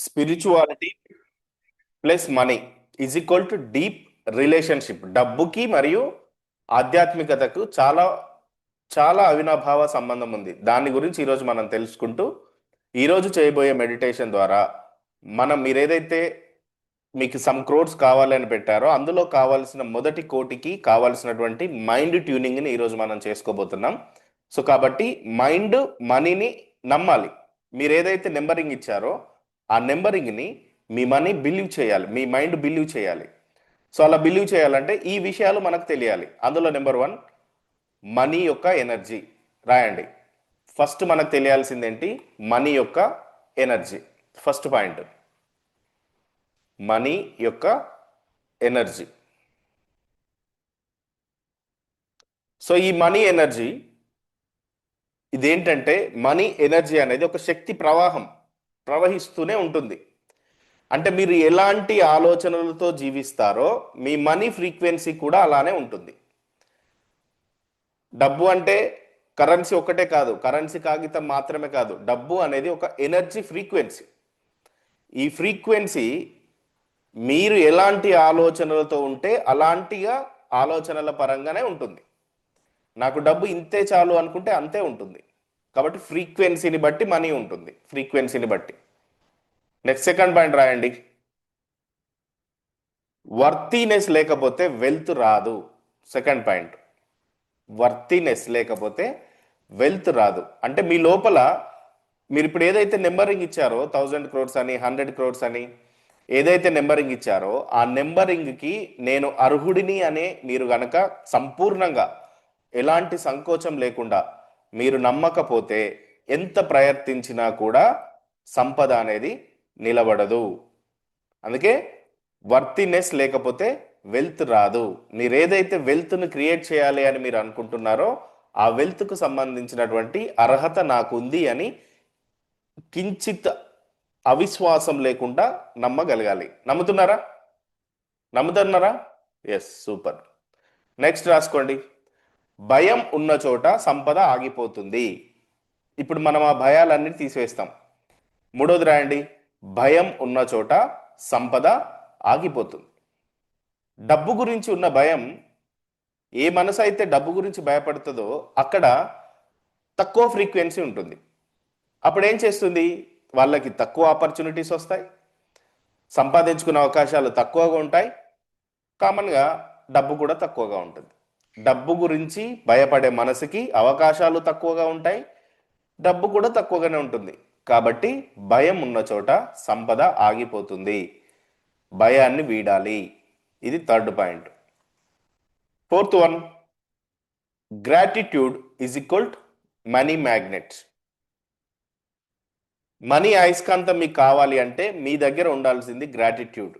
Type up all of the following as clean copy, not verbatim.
Spirituality plus money is equal to deep relationship. డబ్బుకి మరియు ఆధ్యాత్మికతకు చాలా చాలా అవినాభావ సంబంధం ఉంది. దాని గురించి ఈరోజు మనం తెలుసుకుంటూ ఈరోజు చేయబోయే మెడిటేషన్ ద్వారా మీరు ఏదైతే మీకు సమ్ క్రోడ్స్ కావాలని పెట్టారో అందులో కావాల్సిన మొదటి కోటికి కావాల్సినటువంటి మైండ్ ట్యూనింగ్ని ఈరోజు మనం చేసుకోబోతున్నాం. సో కాబట్టి మైండ్ మనీని నమ్మాలి. మీరు ఏదైతే నెంబరింగ్ ఇచ్చారో ఆ నెంబరింగ్ని మీ మనీ బిలీవ్ చేయాలి, మీ మైండ్ బిలీవ్ చేయాలి. సో అలా బిలీవ్ చేయాలంటే ఈ విషయాలు మనకు తెలియాలి. అందులో నెంబర్ 1 మనీ యొక్క ఎనర్జీ రాయండి. ఫస్ట్ మనకు తెలియాల్సింది ఏంటి? మనీ యొక్క ఎనర్జీ. ఫస్ట్ పాయింట్ మనీ యొక్క ఎనర్జీ. సో ఈ మనీ ఎనర్జీ ఇదేంటంటే మనీ ఎనర్జీ అనేది ఒక శక్తి ప్రవాహం, ప్రవహిస్తూనే ఉంటుంది. అంటే మీరు ఎలాంటి ఆలోచనలతో జీవిస్తారో మీ మనీ ఫ్రీక్వెన్సీ కూడా అలానే ఉంటుంది. డబ్బు అంటే కరెన్సీ ఒకటే కాదు, కరెన్సీ కాగితం మాత్రమే కాదు. డబ్బు అనేది ఒక ఎనర్జీ ఫ్రీక్వెన్సీ. ఈ ఫ్రీక్వెన్సీ మీరు ఎలాంటి ఆలోచనలతో ఉంటే అలాంటిగా ఆలోచనల పరంగానే ఉంటుంది. నాకు డబ్బు ఇంతే చాలు అనుకుంటే అంతే ఉంటుంది. కాబట్టి ఫ్రీక్వెన్సీని బట్టి మనీ ఉంటుంది, ఫ్రీక్వెన్సీని బట్టి. నెక్స్ట్ సెకండ్ పాయింట్ రాయండి. వర్తీనెస్ లేకపోతే వెల్త్ రాదు. సెకండ్ పాయింట్, వర్తీనెస్ లేకపోతే వెల్త్ రాదు. అంటే మీ లోపల మీరు ఇప్పుడు ఏదైతే నెంబరింగ్ ఇచ్చారో 1000 crores అని 100 crores అని ఏదైతే నెంబరింగ్ ఇచ్చారో ఆ నెంబరింగ్కి నేను అర్హుడిని అనే మీరు గనక సంపూర్ణంగా ఎలాంటి సంకోచం లేకుండా మీరు నమ్మకపోతే ఎంత ప్రయత్నించినా కూడా సంపద అనేది నిలబడదు. అందుకే వర్తినెస్ లేకపోతే వెల్త్ రాదు. మీరు ఏదైతే వెల్త్ను క్రియేట్ చేయాలి అని మీరు అనుకుంటున్నారో ఆ వెల్త్కు సంబంధించినటువంటి అర్హత నాకుంది అని కించిత్ అవిశ్వాసం లేకుండా నమ్మగలగాలి. నమ్ముతున్నారా? Yes, super. నెక్స్ట్ రాసుకోండి. భయం ఉన్న చోట సంపద ఆగిపోతుంది. ఇప్పుడు మనం ఆ భయాలన్నీ తీసివేస్తాం. మూడోది రాయండి. భయం ఉన్న చోట సంపద ఆగిపోతుంది. డబ్బు గురించి ఉన్న భయం, ఏ మనసు అయితే డబ్బు గురించి భయపడుతుందో అక్కడ తక్కువ ఫ్రీక్వెన్సీ ఉంటుంది. అప్పుడు ఏం చేస్తుంది? వాళ్ళకి తక్కువ ఆపర్చునిటీస్ వస్తాయి, సంపాదించుకునే అవకాశాలు తక్కువగా ఉంటాయి. కామన్గా డబ్బు కూడా తక్కువగా ఉంటుంది. డబ్బు గురించి భయపడే మనసుకి అవకాశాలు తక్కువగా ఉంటాయి, డబ్బు కూడా తక్కువగానే ఉంటుంది. కాబట్టి భయం ఉన్న చోట సంపద ఆగిపోతుంది. భయాన్ని వీడాలి. ఇది third point. Fourth one, gratitude is equal to money magnet. Money అయస్కాంతం మీకు కావాలి అంటే మీ దగ్గర ఉండాల్సింది గ్రాటిట్యూడ్.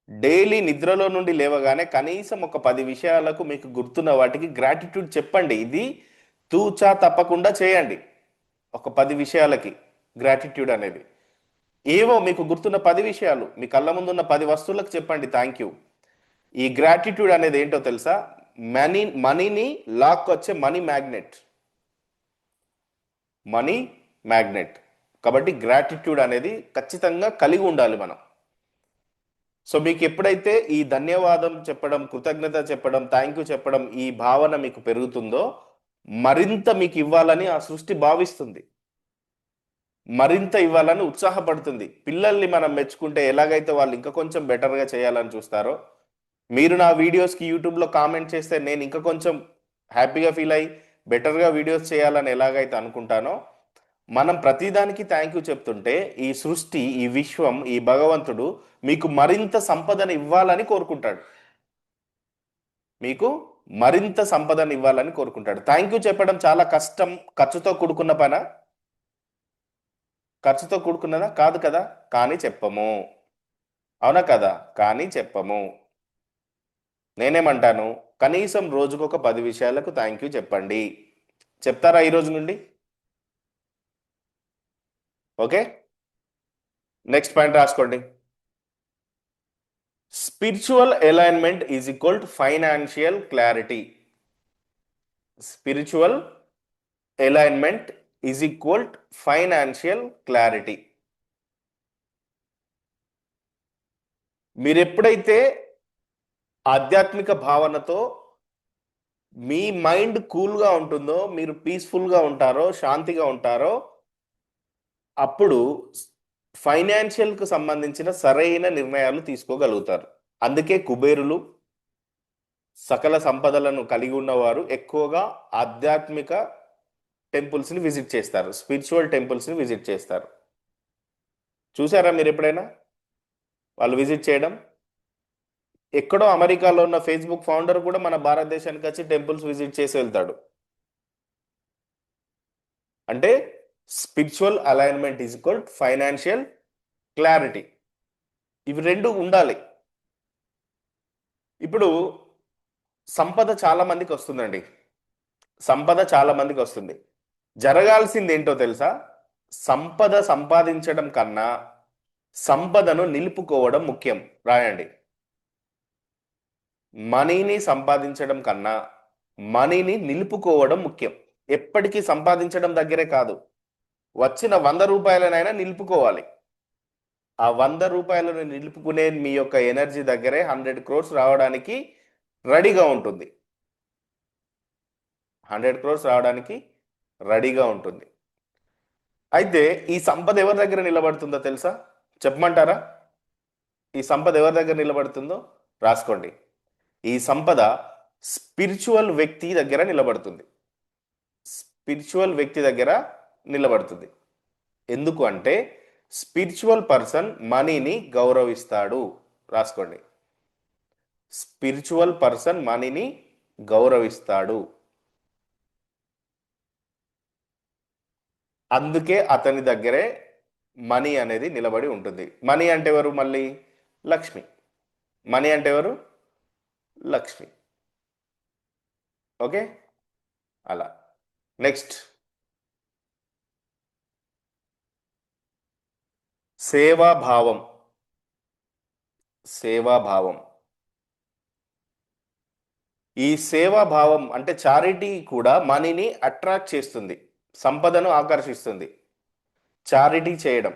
డైలీ నిద్రలో నుండి లేవగానే కనీసం ఒక 10 విషయాలకు మీకు గుర్తున్న వాటికి గ్రాటిట్యూడ్ చెప్పండి. ఇది తూచా తప్పకుండా చేయండి. ఒక 10 విషయాలకి గ్రాటిట్యూడ్ అనేది, ఏవో మీకు గుర్తున్న 10 విషయాలు, మీ కళ్ళ ముందున్న 10 వస్తువులకు చెప్పండి థ్యాంక్ యూ. ఈ గ్రాటిట్యూడ్ అనేది ఏంటో తెలుసా? మనీని లాక్కొచ్చే మనీ మ్యాగ్నెట్. కాబట్టి గ్రాటిట్యూడ్ అనేది ఖచ్చితంగా కలిగి ఉండాలి మనం. సో మీకు ఎప్పుడైతే ఈ ధన్యవాదం చెప్పడం, కృతజ్ఞత చెప్పడం, థ్యాంక్ యూ చెప్పడం, ఈ భావన మీకు పెరుగుతుందో మరింత మీకు ఇవ్వాలని ఆ సృష్టి భావిస్తుంది, మరింత ఇవ్వాలని ఉత్సాహపడుతుంది. పిల్లల్ని మనం మెచ్చుకుంటే ఎలాగైతే వాళ్ళు ఇంకా కొంచెం బెటర్గా చేయాలని చూస్తారో, మీరు నా వీడియోస్కి యూట్యూబ్లో కామెంట్ చేస్తే నేను ఇంకా కొంచెం హ్యాపీగా ఫీల్ అయ్యి బెటర్గా వీడియోస్ చేయాలని ఎలాగైతే అనుకుంటానో, మనం ప్రతిదానికి థ్యాంక్ యూ చెప్తుంటే ఈ సృష్టి, ఈ విశ్వం, ఈ భగవంతుడు మీకు మరింత సంపదను ఇవ్వాలని కోరుకుంటాడు. మీకు మరింత సంపదను ఇవ్వాలని కోరుకుంటాడు. థ్యాంక్ యూ చెప్పడం చాలా కష్టం, ఖర్చుతో కూడుకున్న పనా? ఖర్చుతో కూడుకున్నదా? కాదు కదా. కానీ చెప్పము, అవునా కదా? కానీ చెప్పము. నేనేమంటాను, కనీసం రోజుకొక 10 విషయాలకు థ్యాంక్ యూ చెప్పండి. చెప్తారా ఈ రోజు నుండి? ఓకే, నెక్స్ట్ పాయింట్ రాసుకోండి. Spiritual alignment is equal to financial clarity. Spiritual alignment is equal to financial clarity. మీరు ఎప్పుడైతే ఆధ్యాత్మిక భావనతో మీ మైండ్ కూల్గా ఉంటుందో, మీరు పీస్ఫుల్గా ఉంటారో, శాంతిగా ఉంటారో, అప్పుడు ఫైనాన్షియల్కు సంబంధించిన సరైన నిర్ణయాలు తీసుకోగలుగుతారు. అందుకే కుబేరులు, సకల సంపదలను కలిగి ఉన్నవారు ఎక్కువగా ఆధ్యాత్మిక టెంపుల్స్ని విజిట్ చేస్తారు, స్పిరిచువల్ టెంపుల్స్ని విజిట్ చేస్తారు. చూసారా మీరు ఎప్పుడైనా వాళ్ళు విజిట్ చేయడం? ఎక్కడో అమెరికాలో ఉన్న ఫేస్బుక్ ఫౌండర్ కూడా మన భారతదేశానికి వచ్చి టెంపుల్స్ విజిట్ చేసి వెళ్తాడు. అంటే spiritual alignment is equal financial clarity. ఇవి రెండు ఉండాలి. ఇప్పుడు సంపద చాలా మందికి వస్తుందండి, సంపద చాలా మందికి వస్తుంది. జరగాల్సింది ఏంటో తెలుసా? సంపద సంపాదించడం కన్నా సంపదను నిలుపుకోవడం ముఖ్యం. రాయండి. మనీని సంపాదించడం కన్నా మనీని నిలుపుకోవడం ముఖ్యం. ఎప్పటికీ సంపాదించడం దగ్గరే కాదు, వచ్చిన 100 రూపాయలనైనా నిలుపుకోవాలి. ఆ 100 రూపాయలను నిలుపుకునే మీ యొక్క ఎనర్జీ దగ్గరే 100 crores రావడానికి రెడీగా ఉంటుంది. 100 crores రావడానికి రెడీగా ఉంటుంది. అయితే ఈ సంపద ఎవరి దగ్గర నిలబడుతుందో తెలుసా? చెప్పమంటారా? ఈ సంపద ఎవరి దగ్గర నిలబడుతుందో రాసుకోండి. ఈ సంపద స్పిరిచువల్ వ్యక్తి దగ్గర నిలబడుతుంది. స్పిరిచువల్ వ్యక్తి దగ్గర నిలబడుతుంది. ఎందుకు అంటే స్పిరిచువల్ పర్సన్ మనీని గౌరవిస్తాడు. రాసుకోండి. స్పిరిచువల్ పర్సన్ మనీని గౌరవిస్తాడు. అందుకే అతని దగ్గరే మనీ అనేది నిలబడి ఉంటుంది. మనీ అంటే ఎవరు? మళ్ళీ లక్ష్మి. మనీ అంటే ఎవరు? లక్ష్మి. ఓకే, అలా. నెక్స్ట్, సేవాభావం. సేవాభావం. ఈ సేవాభావం అంటే చారిటీ కూడా మనీని అట్రాక్ట్ చేస్తుంది, సంపదను ఆకర్షిస్తుంది. చారిటీ చేయడం.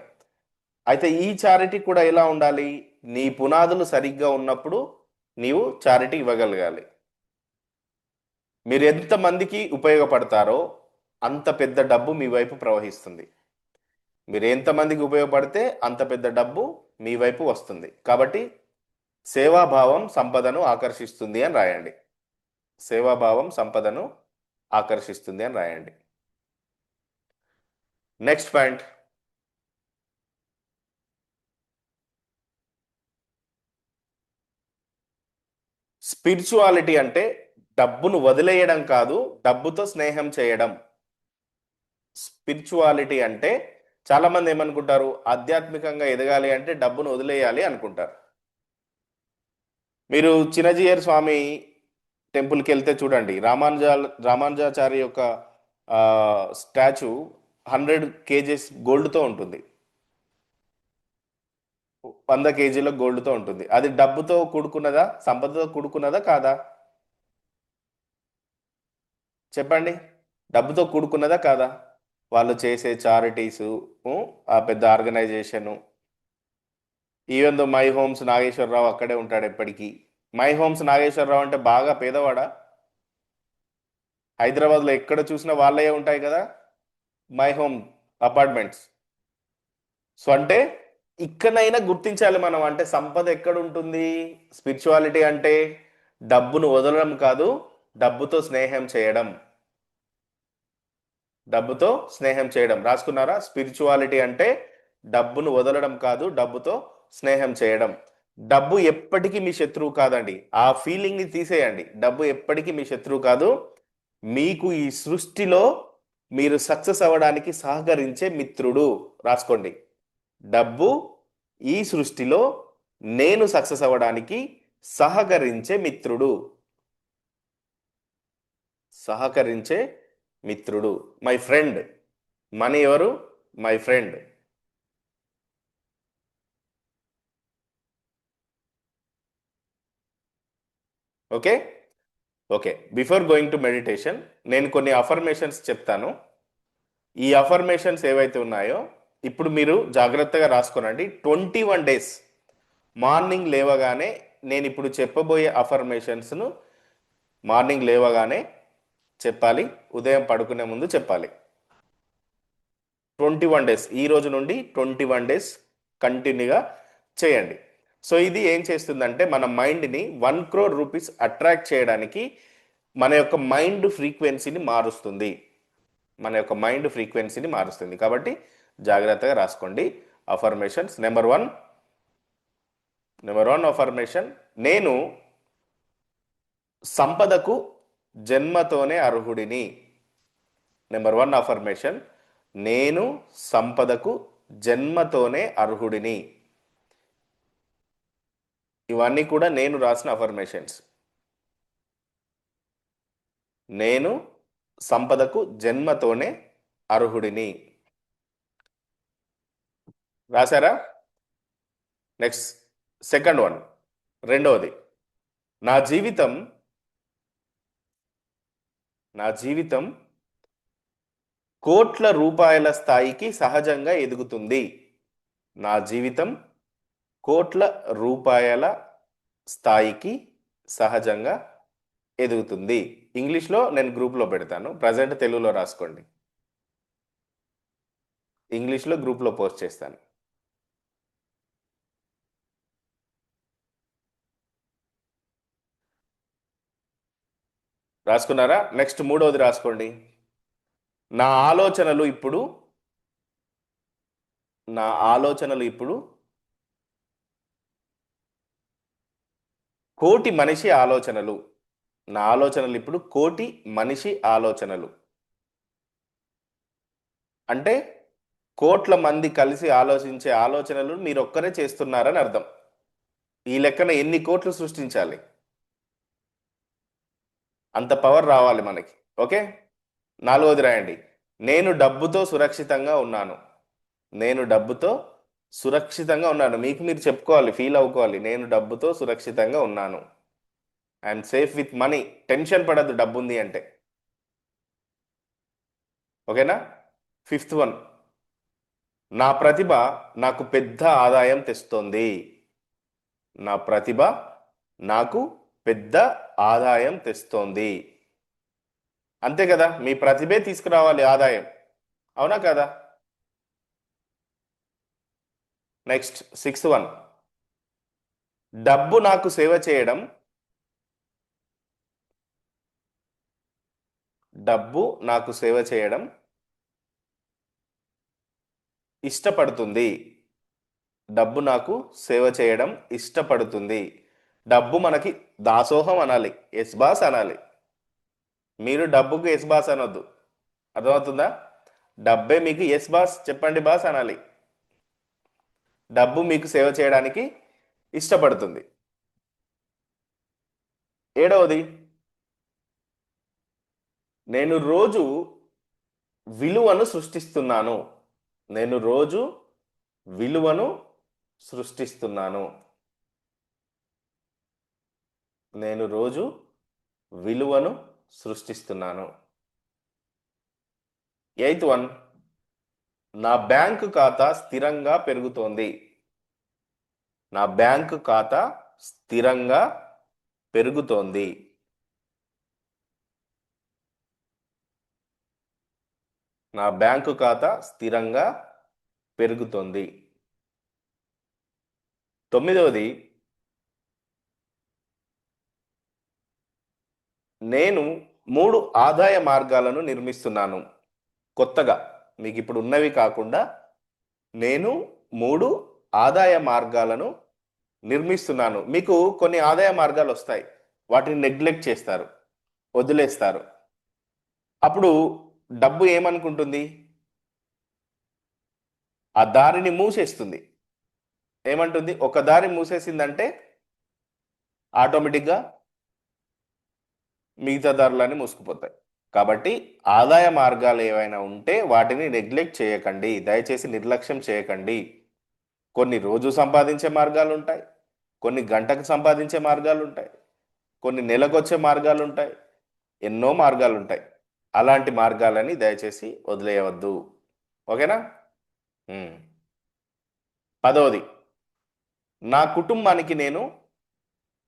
అయితే ఈ చారిటీ కూడా ఎలా ఉండాలి? నీ పునాదులు సరిగ్గా ఉన్నప్పుడు నీవు చారిటీ ఇవ్వగలగాలి. మీరు ఎంతమందికి ఉపయోగపడతారో అంత పెద్ద డబ్బు మీ వైపు ప్రవహిస్తుంది. మీరు ఎంతమందికి ఉపయోగపడితే అంత పెద్ద డబ్బు మీ వైపు వస్తుంది. కాబట్టి సేవాభావం సంపదను ఆకర్షిస్తుంది అని రాయండి. సేవాభావం సంపదను ఆకర్షిస్తుంది అని రాయండి. నెక్స్ట్ పాయింట్, స్పిరిచువాలిటీ అంటే డబ్బును వదిలేయడం కాదు, డబ్బుతో స్నేహం చేయడం. స్పిరిచువాలిటీ అంటే చాలా మంది ఏమనుకుంటారు? ఆధ్యాత్మికంగా ఎదగాలి అంటే డబ్బును వదిలేయాలి అనుకుంటారు. మీరు చిన్నజీయర్ స్వామి టెంపుల్కి వెళ్తే చూడండి, రామానుజాచారి యొక్క స్టాచ్యూ 100 kgs గోల్డ్తో ఉంటుంది, 100 kgల గోల్డ్తో ఉంటుంది. అది డబ్బుతో కూడుకున్నదా, సంపదతో కూడుకున్నదా కాదా? చెప్పండి. డబ్బుతో కూడుకున్నదా కాదా? వాళ్ళు చేసే చారిటీసు, ఆ పెద్ద organisation. Even though my homes Nageswararao అక్కడే ఉంటాడు ఎప్పటికీ. మై హోమ్స్ నాగేశ్వరరావు అంటే బాగా పేదవాడా? హైదరాబాద్లో ఎక్కడ చూసినా వాళ్ళే ఉంటాయి కదా మై హోమ్ అపార్ట్మెంట్స్. సో అంటే ఇక్కడైనా గుర్తించాలి మనం, అంటే సంపద ఎక్కడ ఉంటుంది? స్పిరిచువాలిటీ అంటే డబ్బును వదలడం కాదు, డబ్బుతో స్నేహం చేయడం. డబ్బుతో స్నేహం చేయడం. రాసుకున్నారా? స్పిరిచువాలిటీ అంటే డబ్బును వదలడం కాదు, డబ్బుతో స్నేహం చేయడం. డబ్బు ఎప్పటికీ మీ శత్రువు కాదండి. ఆ ఫీలింగ్ని తీసేయండి. డబ్బు ఎప్పటికీ మీ శత్రువు కాదు. మీకు ఈ సృష్టిలో మీరు సక్సెస్ అవ్వడానికి సహకరించే మిత్రుడు. రాసుకోండి. డబ్బు ఈ సృష్టిలో నేను సక్సెస్ అవ్వడానికి సహకరించే మిత్రుడు. సహకరించే మిత్రుడు, మై ఫ్రెండ్. మనీ ఎవరు? My friend. Okay okay, before going to meditation నేను కొన్ని అఫర్మేషన్స్ చెప్తాను. ఈ అఫర్మేషన్స్ ఏవైతే ఉన్నాయో ఇప్పుడు మీరు జాగ్రత్తగా రాసుకోనండి. 21 days మార్నింగ్ లేవగానే నేను ఇప్పుడు చెప్పబోయే అఫర్మేషన్స్ను మార్నింగ్ లేవగానే చెప్పాలి, ఉదయం పడుకునే ముందు చెప్పాలి. 21 డేస్, ఈ రోజు నుండి 21 డేస్ కంటిన్యూగా చేయండి. సో ఇది ఏం చేస్తుందంటే మన మైండ్ని 1 crore రూపీస్ అట్రాక్ట్ చేయడానికి మన యొక్క మైండ్ ఫ్రీక్వెన్సీని మారుస్తుంది. మన యొక్క మైండ్ ఫ్రీక్వెన్సీని మారుస్తుంది. కాబట్టి జాగ్రత్తగా రాసుకోండి అఫర్మేషన్స్. నెంబర్ వన్ అఫర్మేషన్, నేను సంపదకు జన్మతోనే అర్హుడిని. నెంబర్ 1 అఫర్మేషన్, నేను సంపదకు జన్మతోనే అర్హుడిని. ఇవన్నీ కూడా నేను రాసిన అఫర్మేషన్స్. నేను సంపదకు జన్మతోనే అర్హుడిని. రాశారా? నెక్స్ట్ సెకండ్ వన్, రెండవది, నా జీవితం కోట్ల రూపాయల స్థాయికి సహజంగా ఎదుగుతుంది. నా జీవితం కోట్ల రూపాయల స్థాయికి సహజంగా ఎదుగుతుంది. ఇంగ్లీష్లో నేను గ్రూప్లో పెడతాను, ప్రజెంట్ తెలుగులో రాసుకోండి. ఇంగ్లీష్లో గ్రూప్లో పోస్ట్ చేస్తాను. రాసుకున్నారా? నెక్స్ట్ మూడవది రాసుకోండి. నా ఆలోచనలు ఇప్పుడు కోటి మనిషి ఆలోచనలు. నా ఆలోచనలు ఇప్పుడు కోటి మనిషి ఆలోచనలు. అంటే కోట్ల మంది కలిసి ఆలోచించే ఆలోచనలు మీరు ఒక్కరే చేస్తున్నారని అర్థం. ఈ లెక్కన ఎన్ని కోట్లు సృష్టించాలి? అంత పవర్ రావాలి మనకి. ఓకే, నాలుగవది రాయండి. నేను డబ్బుతో సురక్షితంగా ఉన్నాను. నేను డబ్బుతో సురక్షితంగా ఉన్నాను. మీకు మీరు చెప్పుకోవాలి, ఫీల్ అవ్వుకోవాలి, నేను డబ్బుతో సురక్షితంగా ఉన్నాను. I'm safe with money. Tension పడద్దు డబ్బు ఉంది అంటే. ఓకేనా? ఫిఫ్త్ వన్, నా ప్రతిభ నాకు పెద్ద ఆదాయం తెస్తోంది. నా ప్రతిభ నాకు పెద్ద ఆదాయం తెస్తోంది. అంతే కదా, మీ ప్రతిభే తీసుకురావాలి ఆదాయం, అవునా కదా? నెక్స్ట్ సిక్స్త్ వన్, డబ్బు నాకు సేవ చేయడం ఇష్టపడుతుంది. డబ్బు నాకు సేవ చేయడం ఇష్టపడుతుంది. డబ్బు మనకి దాసోహం అనాలి, ఎస్ బాస్ అనాలి. మీరు డబ్బుకు ఎస్ బాస్ అనొద్దు, అర్థమవుతుందా? డబ్బే మీకు ఎస్ బాస్, చెప్పండి బాస్ అనాలి. డబ్బు మీకు సేవ చేయడానికి ఇష్టపడుతుంది. ఏడవది, నేను రోజు విలువను సృష్టిస్తున్నాను. నేను రోజు విలువను సృష్టిస్తున్నాను. నేను రోజు విలువను సృష్టిస్తున్నాను. ఎయిత్ వన్, నా బ్యాంకు ఖాతా స్థిరంగా పెరుగుతోంది. నా బ్యాంకు ఖాతా స్థిరంగా పెరుగుతోంది. నా బ్యాంకు ఖాతా స్థిరంగా పెరుగుతోంది. తొమ్మిదవది, నేను 3 ఆదాయ మార్గాలను నిర్మిస్తున్నాను. కొత్తగా, మీకు ఇప్పుడు ఉన్నవి కాకుండా నేను 3 ఆదాయ మార్గాలను నిర్మిస్తున్నాను. మీకు కొన్ని ఆదాయ మార్గాలు వస్తాయి, వాటిని నెగ్లెక్ట్ చేస్తారు, వదిలేస్తారు. అప్పుడు డబ్బు ఏమనుకుంటుంది? ఆ దారిని మూసేస్తుంది. ఏమంటుంది? ఒక దారి మూసేసిందంటే ఆటోమేటిక్గా మిగతా దారులన్నీ మూసుకుపోతాయి. కాబట్టి ఆదాయ మార్గాలు ఏవైనా ఉంటే వాటిని నెగ్లెక్ట్ చేయకండి, దయచేసి నిర్లక్ష్యం చేయకండి. కొన్ని రోజు సంపాదించే మార్గాలు ఉంటాయి, కొన్ని గంటకు సంపాదించే మార్గాలు ఉంటాయి, కొన్ని నెలకు వచ్చే మార్గాలు ఉంటాయి, ఎన్నో మార్గాలు ఉంటాయి. అలాంటి మార్గాలని దయచేసి వదిలేయవద్దు. ఓకేనా? 10వది, నా కుటుంబానికి నేను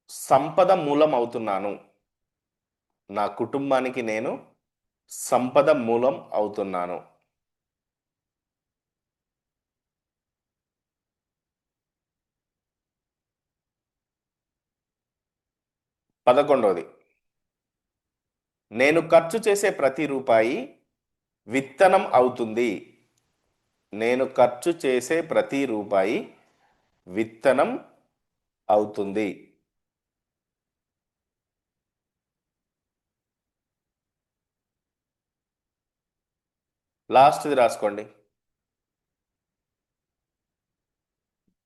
సంపద మూలం అవుతున్నాను. నా కుటుంబానికి నేను సంపద మూలం అవుతున్నాను. 11వది, నేను ఖర్చు చేసే ప్రతి రూపాయి విత్తనం అవుతుంది. నేను ఖర్చు చేసే ప్రతి రూపాయి విత్తనం అవుతుంది. లాస్ట్ది రాసుకోండి.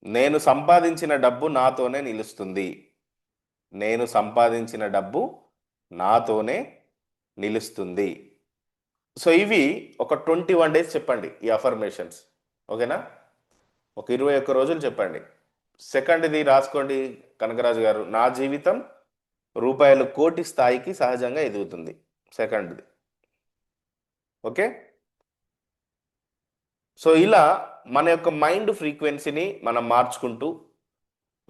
నేను సంపాదించిన డబ్బు నాతోనే నిలుస్తుంది. నేను సంపాదించిన డబ్బు నాతోనే నిలుస్తుంది. సో ఇవి ఒక 21 డేస్ చెప్పండి ఈ అఫర్మేషన్స్. ఓకేనా? ఒక 21 రోజులు చెప్పండి. సెకండ్ది రాసుకోండి కనకరాజు గారు. నా జీవితం రూపాయలు కోటి స్థాయికి సహజంగా ఎదుగుతుంది. సెకండ్ది. ఓకే. సో ఇలా మన యొక్క మైండ్ ఫ్రీక్వెన్సీని మనం మార్చుకుంటూ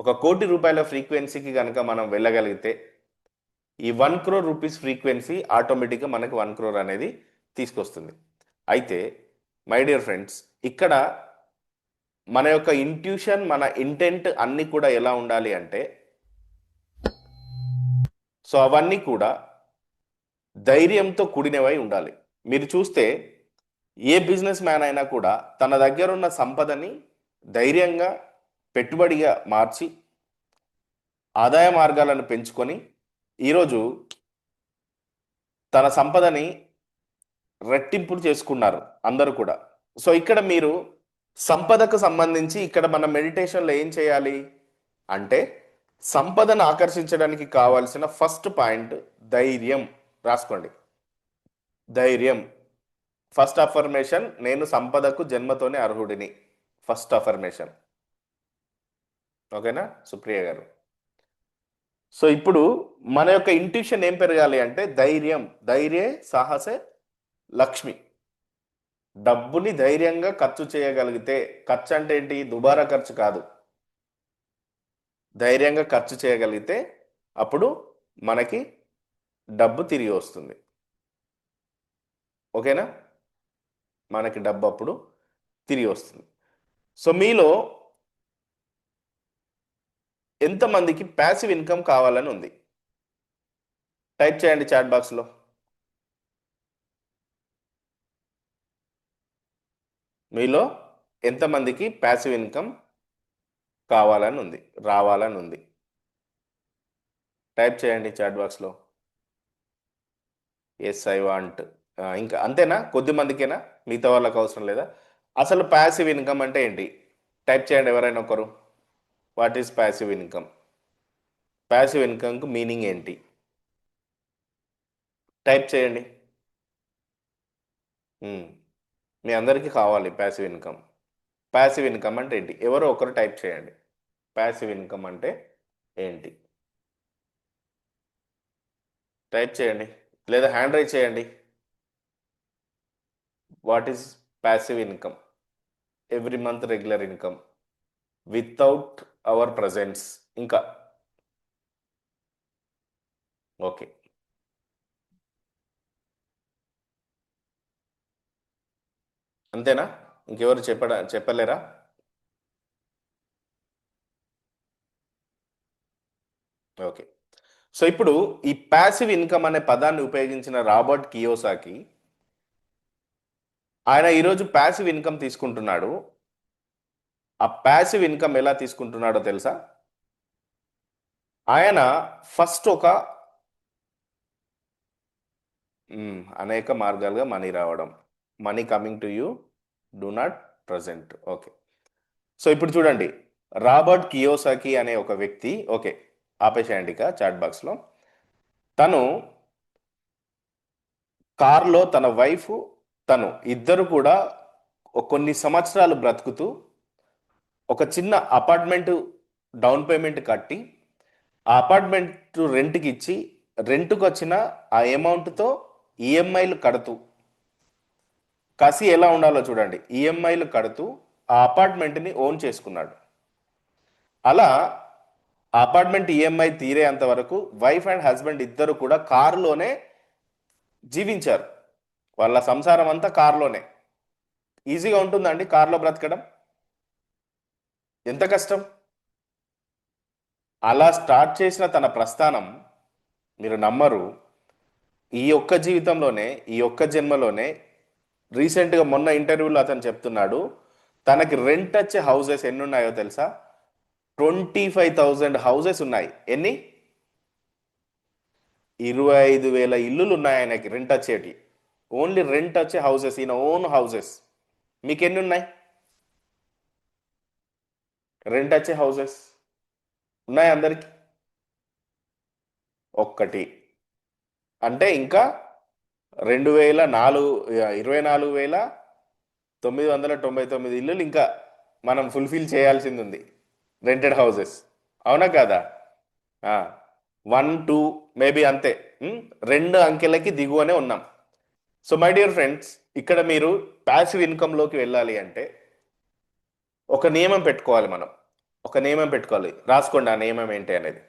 ఒక కోటి రూపాయల ఫ్రీక్వెన్సీకి కనుక మనం వెళ్ళగలిగితే ఈ 1 crore రూపీస్ ఫ్రీక్వెన్సీ ఆటోమేటిక్గా మనకి 1 crore అనేది తీసుకొస్తుంది. అయితే మై డియర్ ఫ్రెండ్స్, ఇక్కడ మన యొక్క ఇంట్యూషన్, మన ఇంటెంట్ అన్నీ కూడా ఎలా ఉండాలి అంటే, సో అవన్నీ కూడా ధైర్యంతో కూడినవై ఉండాలి. మీరు చూస్తే ఏ బిజినెస్ మ్యాన్ అయినా కూడా తన దగ్గర ఉన్న సంపదని ధైర్యంగా పెట్టుబడిగా మార్చి ఆదాయ మార్గాలను పెంచుకొని ఈరోజు తన సంపదని రెట్టింపు చేసుకున్నారు అందరూ కూడా. సో ఇక్కడ మీరు సంపదకు సంబంధించి ఇక్కడ మన మెడిటేషన్లో ఏం చేయాలి అంటే, సంపదను ఆకర్షించడానికి కావాల్సిన ఫస్ట్ పాయింట్ ధైర్యం. రాసుకోండి, ధైర్యం. ఫస్ట్ అఫర్మేషన్, నేను సంపదకు జన్మతోనే అర్హుడిని. First affirmation. ఓకేనా సుప్రియ గారు? సో ఇప్పుడు మన యొక్క ఇంట్యూషన్ ఏం పెరగాలి అంటే ధైర్యం. ధైర్యే సాహసే లక్ష్మి. డబ్బుని ధైర్యంగా ఖర్చు చేయగలిగితే, ఖర్చు అంటే ఏంటి? దుబారా ఖర్చు కాదు. ధైర్యంగా ఖర్చు చేయగలిగితే అప్పుడు మనకి డబ్బు తిరిగి వస్తుంది. ఓకేనా? మనకి డబ్బు అప్పుడు తిరిగి వస్తుంది. సో మీలో ఎంతమందికి ప్యాసివ్ ఇన్కమ్ కావాలని ఉంది? టైప్ చేయండి చాట్ బాక్స్లో. మీలో ఎంతమందికి ప్యాసివ్ ఇన్కమ్ కావాలని ఉంది, రావాలని ఉంది? టైప్ చేయండి చాట్ బాక్స్లో. Yes I want. ఇంకా అంతేనా? కొద్ది మందికేనా? మిగతా వాళ్ళకి అవసరం లేదా? అసలు ప్యాసివ్ ఇన్కమ్ అంటే ఏంటి? టైప్ చేయండి ఎవరైనా ఒకరు. What is passive income? Passive ఇన్కమ్కి మీనింగ్ ఏంటి? టైప్ చేయండి. మీ అందరికీ కావాలి ప్యాసివ్ ఇన్కమ్. ప్యాసివ్ ఇన్కమ్ అంటే ఏంటి? ఎవరో ఒకరు టైప్ చేయండి. ప్యాసివ్ ఇన్కమ్ అంటే ఏంటి? టైప్ చేయండి లేదా హ్యాండ్ రైజ్ చేయండి. What is passive income? Every month regular income without hour presence. ఇంకా ఓకే. అంతేనా? ఇంకెవరు చెప్పలేరా? ఓకే. సో ఇప్పుడు ఈ ప్యాసివ్ ఇన్కమ్ అనే పదాన్ని ఉపయోగించిన రాబర్ట్ కియోసాకి, ఆయన ఈరోజు ప్యాసివ్ ఇన్కమ్ తీసుకుంటున్నాడు. ఆ ప్యాసివ్ ఇన్కమ్ ఎలా తీసుకుంటున్నాడో తెలుసా? ఆయన ఫస్ట్ ఒక అనేక మార్గాలుగా మనీ రావడం, money coming to you, do not present. Okay. So ఇప్పుడు చూడండి, రాబర్ట్ కియోసాకి అనే ఒక వ్యక్తి, ఓకే ఆపేసేయండి ఇక చాట్ బాక్స్లో, తను కార్లో తన వైఫ్, తను ఇద్దరు కూడా కొన్ని సంవత్సరాలు బ్రతుకుతూ ఒక చిన్న అపార్ట్మెంట్ డౌన్ పేమెంట్ కట్టి ఆ అపార్ట్మెంట్ రెంట్కి ఇచ్చి రెంట్కి వచ్చిన ఆ అమౌంట్తో ఈఎంఐలు కడుతూ, కసి ఎలా ఉండాలో చూడండి, ఈఎంఐలు కడుతూ ఆ అపార్ట్మెంట్ని ఓన్ చేసుకున్నాడు. అలా అపార్ట్మెంట్ ఈఎంఐ తీరేంత వరకు వైఫ్ అండ్ హస్బెండ్ ఇద్దరు కూడా కారులోనే జీవించారు. వాళ్ళ సంసారం అంతా కారులోనే. ఈజీగా ఉంటుందండి కారులో బ్రతకడం? ఎంత కష్టం. అలా స్టార్ట్ చేసిన తన ప్రస్థానం మీరు నమ్మరు, ఈ ఒక్క జీవితంలోనే, ఈ ఒక్క జన్మలోనే, రీసెంట్గా మొన్న ఇంటర్వ్యూలో అతను చెప్తున్నాడు, తనకి రెంట్ వచ్చే హౌసెస్ ఎన్ని ఉన్నాయో తెలుసా? 25,000 హౌసెస్ ఉన్నాయి. ఎన్ని? 25,000 ఇల్లులు ఉన్నాయి ఆయనకి రెంట్ వచ్చేటి. ఓన్లీ రెంట్ వచ్చే హౌసెస్, ఈయన ఓన్ హౌసెస్. మీకు ఎన్ని ఉన్నాయి రెంట్ వచ్చే హౌసెస్? ఉన్నాయి అందరికి? ఒక్కటి. అంటే ఇంకా 24,999 ఇల్లులు ఇంకా మనం ఫుల్ఫిల్ చేయాల్సింది ఉంది, రెంటెడ్ హౌసెస్. అవునా కాదా? 1 2 మేబీ అంతే. రెండు అంకెలకి దిగువనే ఉన్నాం. సో మై డియర్ ఫ్రెండ్స్, ఇక్కడ మీరు ప్యాసివ్ ఇన్కమ్లోకి వెళ్ళాలి అంటే ఒక నియమం పెట్టుకోవాలి. మనం ఒక నియమం పెట్టుకోవాలి. రాసుకోండి ఆ నియమం ఏంటి అనేది.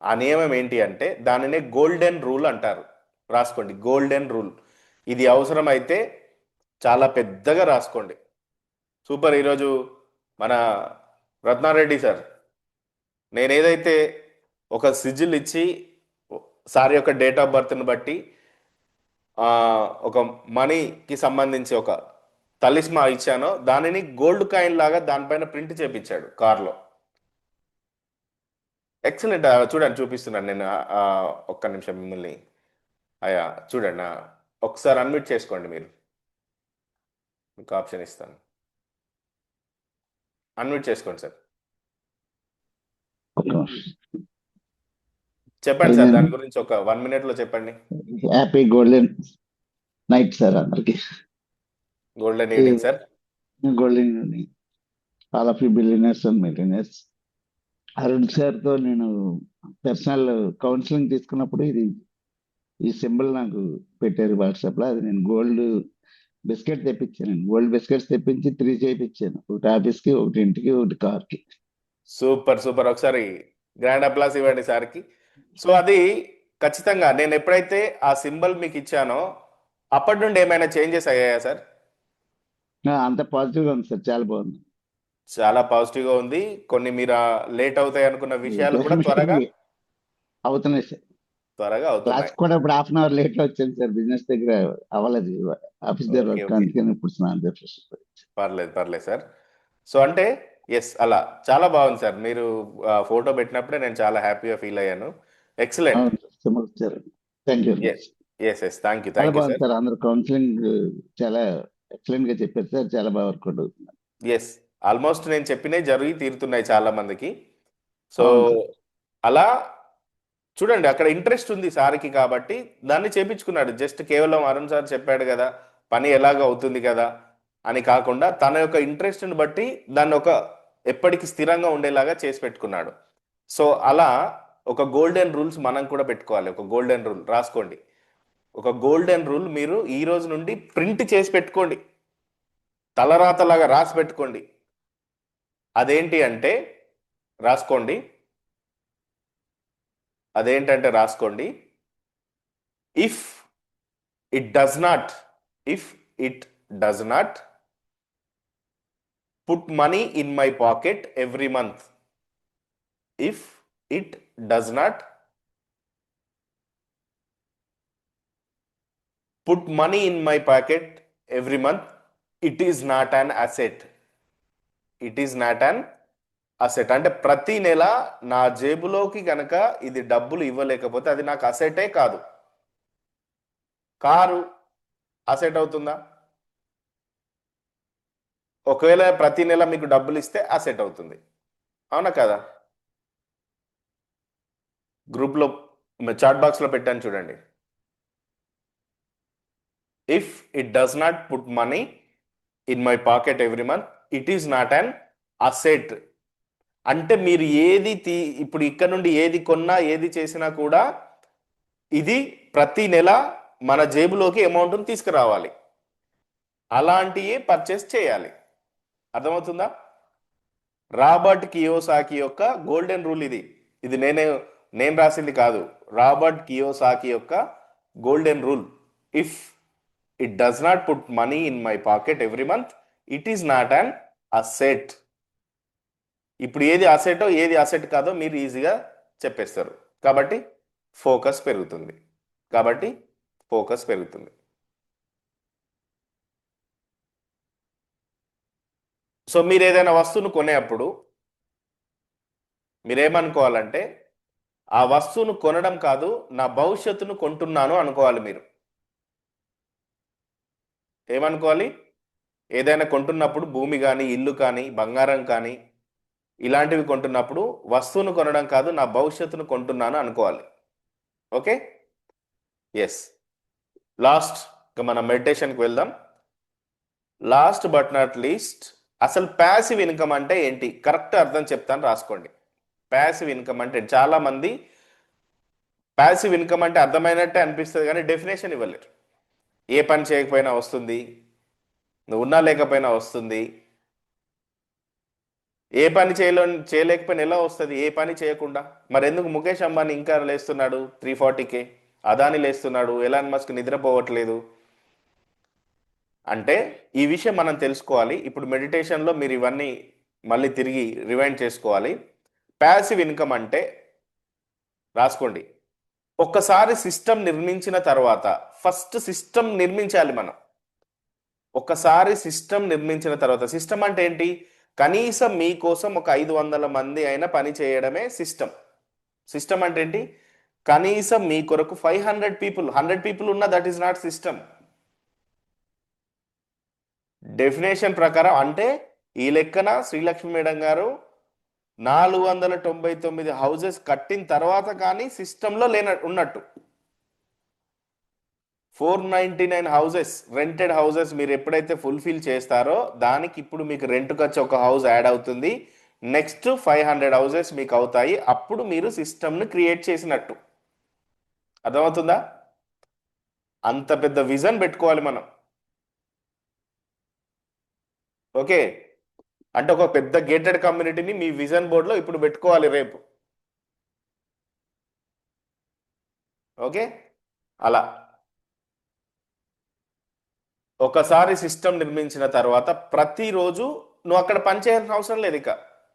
ఆ నియమం ఏంటి అంటే దానినే గోల్డెన్ రూల్ అంటారు. రాసుకోండి, గోల్డెన్ రూల్. ఇది అవసరమైతే చాలా పెద్దగా రాసుకోండి. సూపర్. ఈరోజు మన రత్నారెడ్డి సార్ నేనేదైతే ఒక సిజిల్ ఇచ్చి సార్ యొక్క డేట్ ఆఫ్ బర్త్ని బట్టి ఒక మనీకి సంబంధించి ఒక తలిస్మా ఇచ్చానో దానిని గోల్డ్ కాయిన్ లాగా దానిపైన ప్రింట్ చేపించాడు కార్లో. ఎక్సలెంట్. చూడండి, చూపిస్తున్నాను నేను. ఒక్క నిమిషం మిమ్మల్ని. అయ్యా చూడండి, ఒకసారి అన్మ్యూట్ చేసుకోండి. మీరు మీకు ఆప్షన్ ఇస్తాను, అన్మ్యూట్ చేసుకోండి సార్. చెప్పండి సార్, దాని గురించి ఒక 1 minute చెప్పండి. హ్యాపీ గోల్డెన్ నైట్ సార్ అందరికి. Golden evening sir. Golden all of you billionaires and millionaires. Arun సార్తో నేను పర్సనల్ కౌన్సిలింగ్ తీసుకున్నప్పుడు ఈ సింబల్ నాకు పెట్టారు వాట్సాప్లో. అది నేను గోల్డ్ బిస్కెట్ తెప్పించాను. గోల్డ్ బిస్కెట్స్ తెప్పించి 3 చేయించాను. ఒకటి ఆఫీస్కి, ఒకటి ఇంటికి, ఒకటి కార్కి. Super super. ఒకసారి గ్రాండ్ అప్లాస్ ఇవ్వండి సార్కి. సో అది ఖచ్చితంగా నేను ఎప్పుడైతే ఆ సింబల్ మీకు ఇచ్చానో అప్పటి నుండి ఏమైనా చేంజెస్ అయ్యాయా సార్? అంత పాజిటివ్గా ఉంది సార్, చాలా బాగుంది. చాలా పాజిటివ్గా ఉంది. కొన్ని మీరు లేట్ అవుతాయి అనుకున్న విషయాలు కూడా త్వరగా అవుతున్నాయి సార్. త్వరగా అవుతున్నాయి. క్లాస్ కూడా ఇప్పుడు 1/2 hour లేట్ వచ్చాను సార్. బిజినెస్ దగ్గర అవ్వలేదు, ఆఫీస్ దగ్గర ఓకే వర్క్, ఓకే, అందుకని ఇప్పుడు స్నానం చేసి. పర్లేదు పర్లేదు సార్. సో అంటే ఎస్, అలా చాలా బాగుంది సార్. మీరు ఫోటో పెట్టినప్పుడే నేను చాలా హ్యాపీగా ఫీల్ అయ్యాను. Excellent. Thank you. Yes yes, thank you చాలా థ్యాంక్ యూ బాగుంది సార్. సార్. అందరూ కౌన్సిలింగ్ చాలా ఎక్సలెంట్ గా చెప్పారు సార్. చాలా బాగా వర్కౌట్ అవుతుంది. ఎస్, ఆల్మోస్ట్ నేను చెప్పినవి జరిగి తీరుతున్నాయి చాలా మందికి. సో అవును సార్. అలా చూడండి, అక్కడ ఇంట్రెస్ట్ ఉంది సార్కి కాబట్టి దాన్ని చేపించుకున్నాడు. జస్ట్ కేవలం అరుణ్ సార్ చెప్పాడు కదా, పని ఎలాగ అవుతుంది కదా అని కాకుండా తన యొక్క ఇంట్రెస్ట్ని బట్టి దాన్ని ఒక ఎప్పటికీ స్థిరంగా ఉండేలాగా చేసి పెట్టుకున్నాడు. సో అలా ఒక గోల్డెన్ రూల్స్ మనం కూడా పెట్టుకోవాలి. ఒక గోల్డెన్ రూల్ రాసుకోండి. ఒక గోల్డెన్ రూల్ మీరు ఈ రోజు నుండి ప్రింట్ చేసి పెట్టుకోండి, తలరాతలాగా రాసి పెట్టుకోండి. అదేంటి అంటే రాసుకోండి. అదేంటంటే రాసుకోండి, if it does not if it does not put money in my pocket every month. If it does not put money in my pocket every month, it is not an asset. It is not an asset అంటే ప్రతి నెల నా జేబులోకి గనక ఇది డబ్బులు ఇవ్వలేకపోతే అది నాకు అసెటే కాదు. కారు అసెట్ అవుతుందా? ఒకవేళ ప్రతి నెల మీకు డబ్బులు ఇస్తే అసెట్ అవుతుంది, అవునా కదా? గ్రూప్లో చాట్ బాక్స్లో పెట్టాను చూడండి. If it does not put money in my pocket every month, it is not an asset. అంటే మీరు ఏది ఇప్పుడు ఇక్కడ నుండి ఏది కొన్నా ఏది చేసినా కూడా ఇది ప్రతి నెల మన జేబులోకి అమౌంట్ని తీసుకురావాలి. అలాంటివి పర్చేస్ చేయాలి. అర్థమవుతుందా? రాబర్ట్ కియోసాకి యొక్క గోల్డెన్ రూల్ ఇది. ఇది నేను రాసింది కాదు, రాబర్ట్ కియోసాకి యొక్క golden rule. If it does not put money in my pocket every month, it is not an asset. ఇప్పుడు ఏది అసెటో ఏది అసెట్ కాదో మీరు ఈజీగా చెప్పేస్తారు. కాబట్టి ఫోకస్ పెరుగుతుంది. కాబట్టి ఫోకస్ పెరుగుతుంది. సో మీరు ఏదైనా వస్తువును కొనేటప్పుడు మీరేమనుకోవాలంటే, ఆ వస్తువును కొనడం కాదు, నా భవిష్యత్తును కొంటున్నాను అనుకోవాలి. మీరు ఏమనుకోవాలి? ఏదైనా కొంటున్నప్పుడు భూమి కానీ, ఇల్లు కానీ, బంగారం కానీ, ఇలాంటివి కొంటున్నప్పుడు వస్తువును కొనడం కాదు, నా భవిష్యత్తును కొంటున్నాను అనుకోవాలి. Okay, yes. లాస్ట్ మన మెడిటేషన్కి వెళ్దాం. లాస్ట్ బట్ నాట్ లీస్ట్, అసలు ప్యాసివ్ ఇన్కమ్ అంటే ఏంటి? కరెక్ట్ అర్థం చెప్తాను, రాసుకోండి. ప్యాసివ్ ఇన్కమ్ అంటే చాలా మంది ప్యాసివ్ ఇన్కమ్ అంటే అర్థమైనట్టే అనిపిస్తుంది, కానీ డెఫినేషన్ ఇవ్వలేరు. ఏ పని చేయకపోయినా వస్తుంది, నువ్వు ఉన్నా లేకపోయినా వస్తుంది. ఏ పని చేయలేకపోయినా ఎలా వస్తుంది? ఏ పని చేయకుండా. మరి ఎందుకు ముఖేష్ అంబానీ ఇంకా లేస్తున్నాడు 340K, అదాని లేస్తున్నాడు, ఎలాన్ మస్క్ నిద్రపోవట్లేదు? అంటే ఈ విషయం మనం తెలుసుకోవాలి. ఇప్పుడు మెడిటేషన్లో మీరు ఇవన్నీ మళ్ళీ తిరిగి రివైండ్ చేసుకోవాలి. ప్యాసివ్ ఇన్కమ్ అంటే, రాసుకోండి, ఒక్కసారి సిస్టమ్ నిర్మించిన తర్వాత, ఫస్ట్ సిస్టమ్ నిర్మించాలి మనం. ఒక్కసారి సిస్టమ్ నిర్మించిన తర్వాత, సిస్టమ్ అంటే ఏంటి? కనీసం మీకోసం ఒక 500 మంది అయినా పని చేయడమే సిస్టమ్. సిస్టమ్ అంటే ఏంటి? కనీసం మీ కొరకు 500 పీపుల్, 100 పీపుల్ ఉన్నా that is not system. Definition ప్రకారం అంటే ఈ లెక్కన శ్రీలక్ష్మి మేడం గారు 499 హౌసెస్ కట్టిన తర్వాత కానీ సిస్టంలో ఉన్నట్టు. 499 హౌసెస్, రెంటెడ్ హౌసెస్ మీరు ఎప్పుడైతే ఫుల్ఫిల్ చేస్తారో దానికి ఇప్పుడు మీకు రెంట్కి వచ్చి ఒక హౌస్ యాడ్ అవుతుంది. నెక్స్ట్ 500 హౌసెస్ మీకు అవుతాయి. అప్పుడు మీరు సిస్టమ్ని క్రియేట్ చేసినట్టు. అర్థమవుతుందా? అంత పెద్ద విజన్ పెట్టుకోవాలి మనం. ఓకే, అంటే ఒక పెద్ద గేటెడ్ కమ్యూనిటీని మీ విజన్ బోర్డులో ఇప్పుడు పెట్టుకోవాలి రేపు. ఓకే, అలా ఒకసారి సిస్టమ్ నిర్మించిన తర్వాత ప్రతిరోజు నువ్వు అక్కడ పనిచేయాల్సిన అవసరం లేదు. ఇక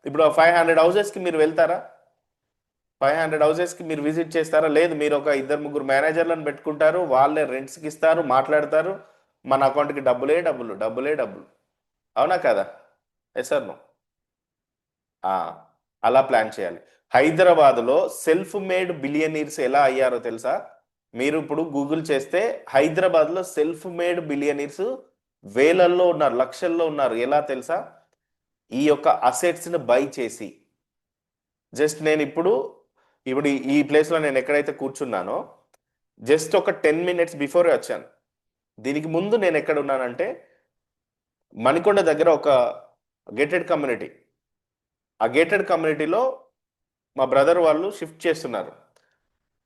ఇప్పుడు 500 హౌసెస్కి మీరు వెళ్తారా? 500 హౌసెస్కి మీరు విజిట్ చేస్తారా? లేదు. మీరు ఒక 2-3 మేనేజర్లను పెట్టుకుంటారు, వాళ్ళే రెంట్స్కి ఇస్తారు, మాట్లాడతారు, మన అకౌంట్కి డబ్బులే డబ్బులు, డబ్బులే డబ్బులు. అవునా కదా? Yes sir no? అలా ప్లాన్ చేయాలి. హైదరాబాద్లో సెల్ఫ్ మేడ్ బిలియనీర్స్ ఎలా అయ్యారో తెలుసా? మీరు ఇప్పుడు గూగుల్ చేస్తే హైదరాబాద్లో సెల్ఫ్ మేడ్ బిలియనీర్స్ వేలల్లో ఉన్నారు, లక్షల్లో ఉన్నారు. ఎలా తెలుసా? ఈ యొక్క అసెట్స్ని బై చేసి. జస్ట్ నేను ఇప్పుడు ఈ ప్లేస్లో నేను ఎక్కడైతే కూర్చున్నానో జస్ట్ ఒక 10 minutes బిఫోరే వచ్చాను. దీనికి ముందు నేను ఎక్కడ ఉన్నానంటే మణికొండ దగ్గర ఒక గేటెడ్ కమ్యూనిటీ. ఆ గేటెడ్ కమ్యూనిటీలో మా బ్రదర్ వాళ్ళు షిఫ్ట్ చేస్తున్నారు.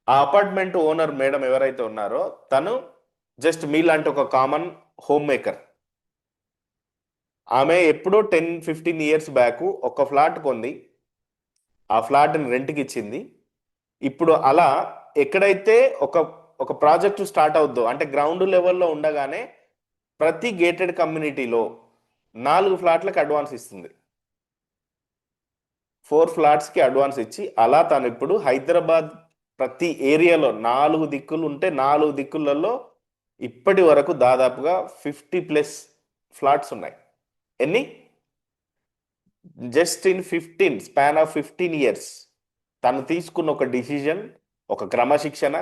ఆ అపార్ట్మెంట్ ఓనర్ మేడం ఎవరైతే ఉన్నారో తను జస్ట్ మీలాంటి ఒక కామన్ హోమ్ మేకర్. ఆమె ఎప్పుడో 10-15 ఇయర్స్ బ్యాక్ ఒక ఫ్లాట్ కొంది, ఆ ఫ్లాట్ని రెంట్కి ఇచ్చింది. ఇప్పుడు అలా ఎక్కడైతే ఒక ఒక ప్రాజెక్టు స్టార్ట్ అవుద్దో, అంటే గ్రౌండ్ లెవెల్లో ఉండగానే ప్రతి గేటెడ్ కమ్యూనిటీలో 4 ఫ్లాట్లకు అడ్వాన్స్ ఇస్తుంది. 4 ఫ్లాట్స్కి అడ్వాన్స్ ఇచ్చి అలా తను ఇప్పుడు హైదరాబాద్ ప్రతి ఏరియాలో 4 దిక్కులు ఉంటే 4 దిక్కులలో ఇప్పటి వరకు దాదాపుగా 50+ ఫ్లాట్స్ ఉన్నాయి. ఎన్ని? Just in span of 15 years తను తీసుకున్న ఒక డిసిజన్, ఒక క్రమశిక్షణ,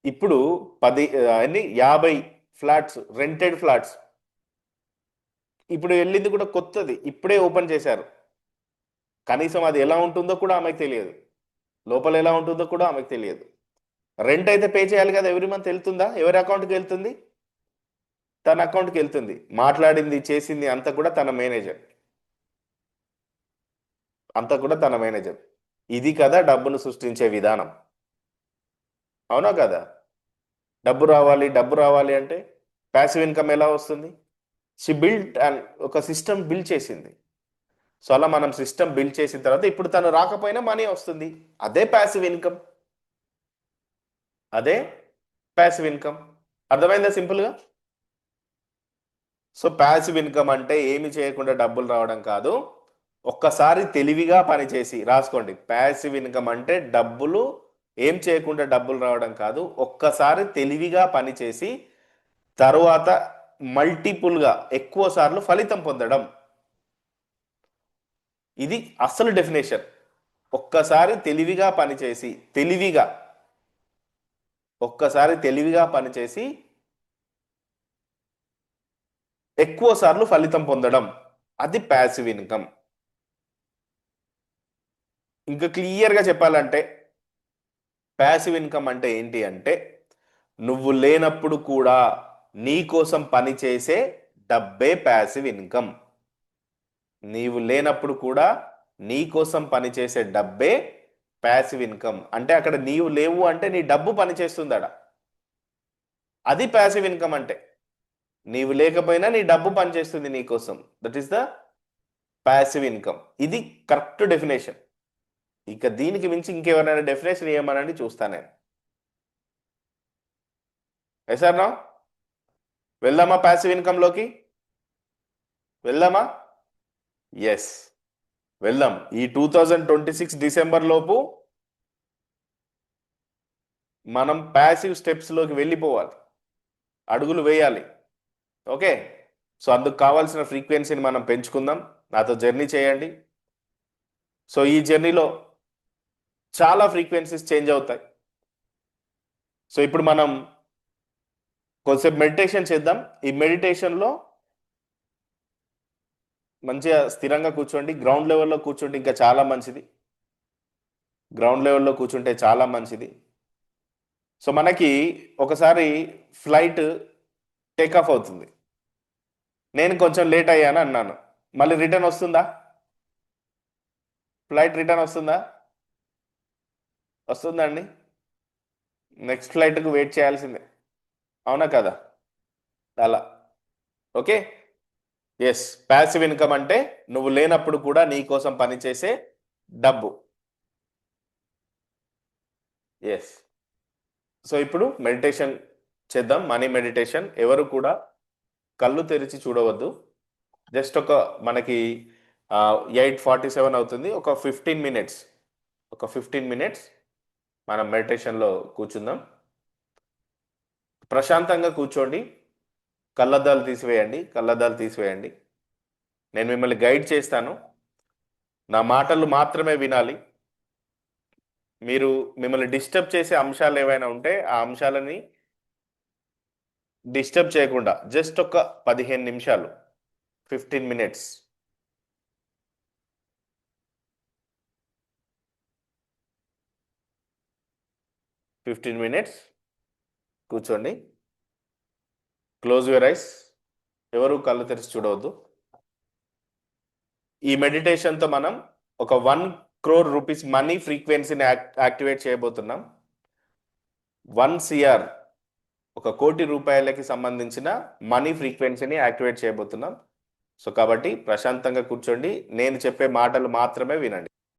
ఇప్పుడు 50 ఫ్లాట్స్, రెంటెడ్ ఫ్లాట్స్. ఇప్పుడు వెళ్ళింది కూడా కొత్తది, ఇప్పుడే ఓపెన్ చేశారు. కనీసం అది ఎలా ఉంటుందో కూడా ఆమెకు తెలియదు, లోపల ఎలా ఉంటుందో కూడా ఆమెకు తెలియదు. రెంట్ అయితే పే చేయాలి కదా, ఎవ్రీ మంత్ వెళ్తుందా? ఎవరి అకౌంట్కి వెళ్తుంది? తన అకౌంట్కి వెళ్తుంది. మాట్లాడింది, చేసింది అంతా కూడా తన మేనేజర్, అంతా కూడా తన మేనేజర్. ఇది కదా డబ్బును సృష్టించే విధానం. అవునా కదా? డబ్బు రావాలి, డబ్బు రావాలి అంటే ప్యాసివ్ ఇన్కమ్ ఎలా వస్తుంది? షీ బిల్డ్ అండ్ ఒక సిస్టమ్ బిల్డ్ చేసింది. సో అలా మనం సిస్టమ్ బిల్డ్ చేసిన తర్వాత ఇప్పుడు తను రాకపోయినా మనీ వస్తుంది. అదే ప్యాసివ్ ఇన్కమ్. అదే ప్యాసివ్ ఇన్కమ్. అర్థమైందా సింపుల్గా? సో ప్యాసివ్ ఇన్కమ్ అంటే ఏమి చేయకుండా డబ్బులు రావడం కాదు, ఒక్కసారి తెలివిగా పనిచేసి రాసుకోండి. ప్యాసివ్ ఇన్కమ్ అంటే డబ్బులు ఏం చేయకుండా డబ్బులు రావడం కాదు, ఒక్కసారి తెలివిగా పనిచేసి తరువాత మల్టిపుల్గా ఎక్కువ సార్లు ఫలితం పొందడం. ఇది అసలు డెఫినేషన్. ఒక్కసారి తెలివిగా పనిచేసి ఒక్కసారి తెలివిగా పనిచేసి ఎక్కువ సార్లు ఫలితం పొందడం, అది ప్యాసివ్ ఇన్కమ్. ఇంకా క్లియర్గా చెప్పాలంటే ప్యాసివ్ ఇన్కమ్ అంటే ఏంటి అంటే, నువ్వు లేనప్పుడు కూడా నీ కోసం పనిచేసే డబ్బే ప్యాసివ్ ఇన్కమ్. నీవు లేనప్పుడు కూడా నీ కోసం పనిచేసే డబ్బే ప్యాసివ్ ఇన్కమ్. అంటే అక్కడ నీవు లేవు అంటే నీ డబ్బు పనిచేస్తుందట. అది ప్యాసివ్ ఇన్కమ్ అంటే. నీవు లేకపోయినా నీ డబ్బు పనిచేస్తుంది నీ కోసం. That is the passive income. ఇది కరెక్ట్ డెఫినేషన్. ఇక దీనికి మించి ఇంకెవరైనా డెఫినేషన్ ఏమనండి చూస్తా నేను. ఎసార్నా వెళ్దామా ప్యాసివ్ ఇన్కమ్ లోకి? వెళ్దామా? ఎస్, వెళ్దాం. ఈ 2026 డిసెంబర్ లోపు మనం ప్యాసివ్ స్టెప్స్ లోకి వెళ్ళిపోవాలి, అడుగులు వేయాలి. ఓకే, సో అందుకు కావాల్సిన ఫ్రీక్వెన్సీని మనం పెంచుకుందాం. నాతో జర్నీ చేయండి. సో ఈ జర్నీలో చాలా ఫ్రీక్వెన్సీస్ చేంజ్ అవుతాయి. సో ఇప్పుడు మనం కొంచెంసేపు మెడిటేషన్ చేద్దాం. ఈ మెడిటేషన్లో మంచిగా స్థిరంగా కూర్చోండి. గ్రౌండ్ లెవెల్లో కూర్చుంటే ఇంకా చాలా మంచిది. గ్రౌండ్ లెవెల్లో కూర్చుంటే చాలా మంచిది. సో మనకి ఒకసారి ఫ్లైట్ టేకాఫ్ అవుతుంది. నేను కొంచెం లేట్ అయ్యాను అన్నాను, మళ్ళీ రిటర్న్ వస్తుందా? ఫ్లైట్ రిటర్న్ వస్తుందా? వస్తుందండి. నెక్స్ట్ ఫ్లైట్కు వెయిట్ చేయాల్సిందే, అవునా కదా? అలా. Okay, yes. ప్యాసివ్ ఇన్కమ్ అంటే నువ్వు లేనప్పుడు కూడా నీ కోసం పనిచేసే డబ్బు. ఎస్. సో ఇప్పుడు మెడిటేషన్ చేద్దాం, మనీ మెడిటేషన్. ఎవరు కూడా కళ్ళు తెరిచి చూడవద్దు. జస్ట్ మనకి 8:47 అవుతుంది. ఒక 15 మినిట్స్ మనం మెడిటేషన్లో కూర్చుందాం. ప్రశాంతంగా కూర్చోండి. కళ్ళద్దాలు తీసివేయండి. నేను మిమ్మల్ని గైడ్ చేస్తాను. నా మాటలు మాత్రమే వినాలి. మిమ్మల్ని డిస్టర్బ్ చేసే అంశాలు ఏవైనా ఉంటే ఆ అంశాలని డిస్టర్బ్ చేయకుండా జస్ట్ ఒక 15 నిమిషాలు, 15 మినిట్స్. కూర్చోండి. Close your eyes. ఎవరు కళ్ళు తెరిచి చూడవద్దు. ఈ మెడిటేషన్తో మనం ఒక 1 crore రూపీస్ మనీ ఫ్రీక్వెన్సీని యాక్టివేట్ చేయబోతున్నాం. 1 CR, 1 కోటి రూపాయలకి సంబంధించిన మనీ ఫ్రీక్వెన్సీని యాక్టివేట్ చేయబోతున్నాం. సో కాబట్టి ప్రశాంతంగా కూర్చోండి. నేను చెప్పే మాటలు మాత్రమే వినండి.